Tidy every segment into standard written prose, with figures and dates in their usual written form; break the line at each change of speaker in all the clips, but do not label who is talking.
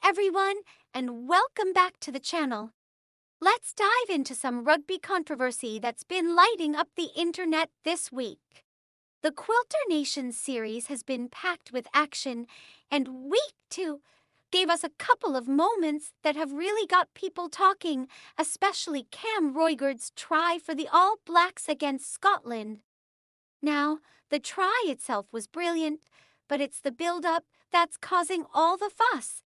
everyone, and welcome back to the channel. Let's dive into some rugby controversy that's been lighting up the internet this week. The Quilter Nations Series has been packed with action, and week 2 gave us a couple of moments that have really got people talking, especially Cam Roigard's try for the All Blacks against Scotland. Now, the try itself was brilliant, but it's the build-up that's causing all the fuss.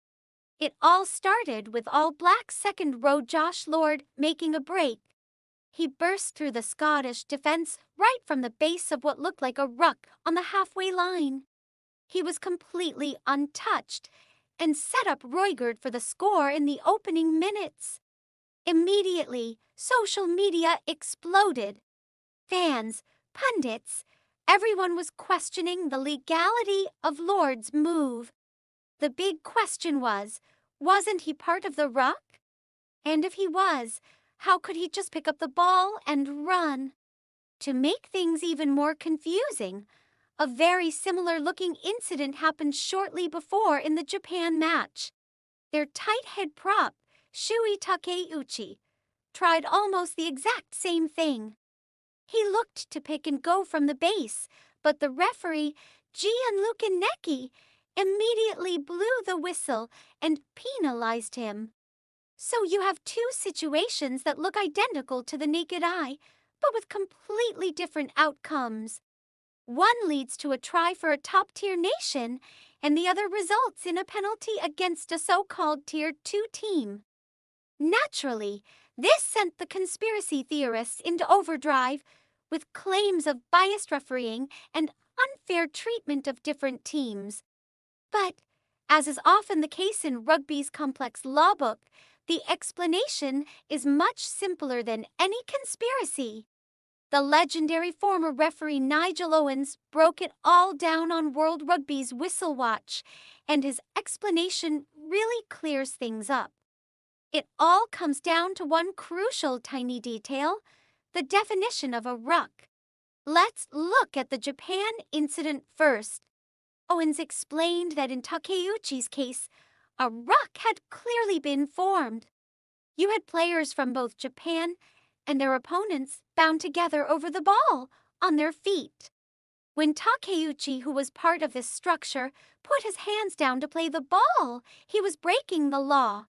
It all started with All Blacks second row Josh Lord making a break. He burst through the Scottish defence right from the base of what looked like a ruck on the halfway line. He was completely untouched and set up Roigard for the score in the opening minutes. Immediately, social media exploded. Fans, pundits, everyone was questioning the legality of Lord's move. The big question was, wasn't he part of the ruck? And if he was, how could he just pick up the ball and run? To make things even more confusing, a very similar-looking incident happened shortly before in the Japan match. Their tight head prop, Shui Takeuchi, tried almost the exact same thing. He looked to pick and go from the base, but the referee, Gianluca Necchi, immediately blew the whistle and penalized him. So you have two situations that look identical to the naked eye, but with completely different outcomes. One leads to a try for a top-tier nation, and the other results in a penalty against a so-called Tier 2 team. Naturally, this sent the conspiracy theorists into overdrive with claims of biased refereeing and unfair treatment of different teams. But, as is often the case in rugby's complex law book, the explanation is much simpler than any conspiracy. The legendary former referee Nigel Owens broke it all down on World Rugby's Whistle Watch, and his explanation really clears things up. It all comes down to one crucial tiny detail, the definition of a ruck. Let's look at the Japan incident first. Owens explained that in Takeuchi's case, a ruck had clearly been formed. You had players from both Japan and their opponents bound together over the ball, on their feet. When Takeuchi, who was part of this structure, put his hands down to play the ball, he was breaking the law.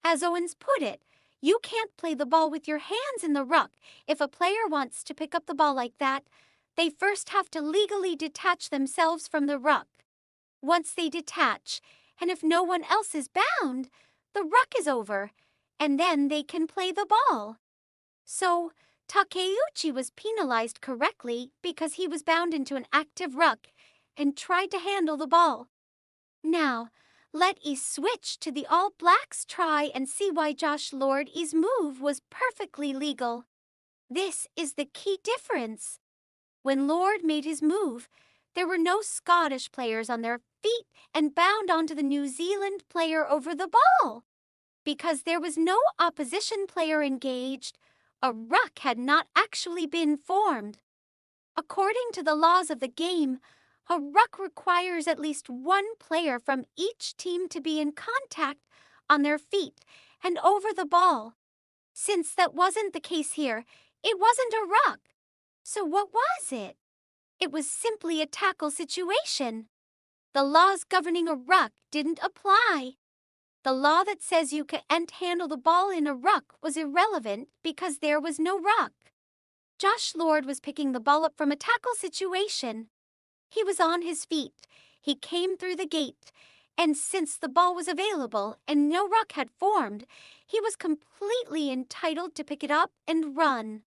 As Owens put it, you can't play the ball with your hands in the ruck. If a player wants to pick up the ball like that, they first have to legally detach themselves from the ruck. Once they detach, and if no one else is bound, the ruck is over, and then they can play the ball. So, Takeuchi was penalized correctly because he was bound into an active ruck and tried to handle the ball. Now, let us switch to the All Blacks try and see why Josh Lord's move was perfectly legal. This is the key difference. When Lord made his move, there were no Scottish players on their feet and bound onto the New Zealand player over the ball. Because there was no opposition player engaged, a ruck had not actually been formed. According to the laws of the game, a ruck requires at least one player from each team to be in contact on their feet and over the ball. Since that wasn't the case here, it wasn't a ruck. So what was it? It was simply a tackle situation. The laws governing a ruck didn't apply. The law that says you can't handle the ball in a ruck was irrelevant because there was no ruck. Josh Lord was picking the ball up from a tackle situation. He was on his feet. He came through the gate. And since the ball was available and no ruck had formed, he was completely entitled to pick it up and run.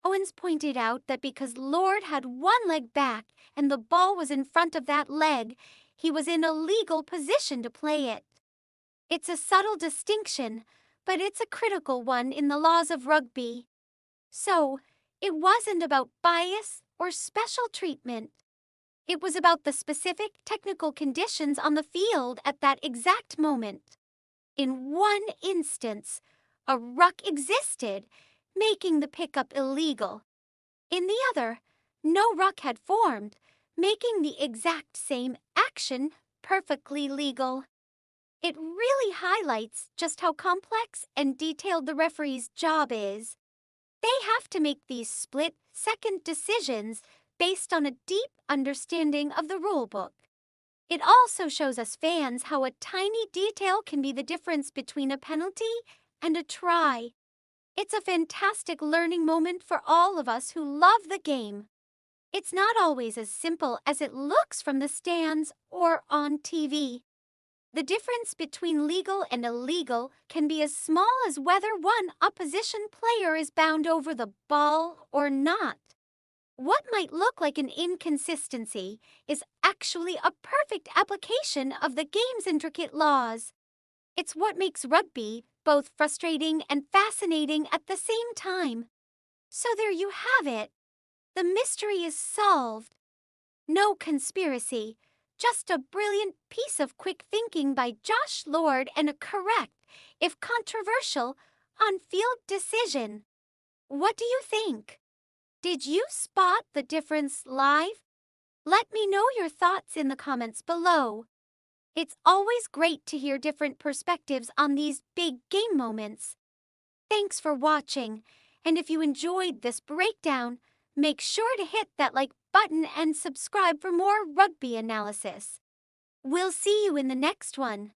Owens pointed out that because Lord had one leg back and the ball was in front of that leg, he was in a legal position to play it. It's a subtle distinction, but it's a critical one in the laws of rugby. So, it wasn't about bias or special treatment. It was about the specific technical conditions on the field at that exact moment. In one instance, a ruck existed, making the pickup illegal. In the other, no ruck had formed, making the exact same action perfectly legal. It really highlights just how complex and detailed the referee's job is. They have to make these split-second decisions based on a deep understanding of the rulebook. It also shows us fans how a tiny detail can be the difference between a penalty and a try. It's a fantastic learning moment for all of us who love the game. It's not always as simple as it looks from the stands or on TV. The difference between legal and illegal can be as small as whether one opposition player is bound over the ball or not. What might look like an inconsistency is actually a perfect application of the game's intricate laws. It's what makes rugby both frustrating and fascinating at the same time. So there you have it. The mystery is solved. No conspiracy, just a brilliant piece of quick thinking by Josh Lord and a correct, if controversial, on-field decision. What do you think? Did you spot the difference live? Let me know your thoughts in the comments below. It's always great to hear different perspectives on these big game moments. Thanks for watching, and if you enjoyed this breakdown, make sure to hit that like button and subscribe for more rugby analysis. We'll see you in the next one.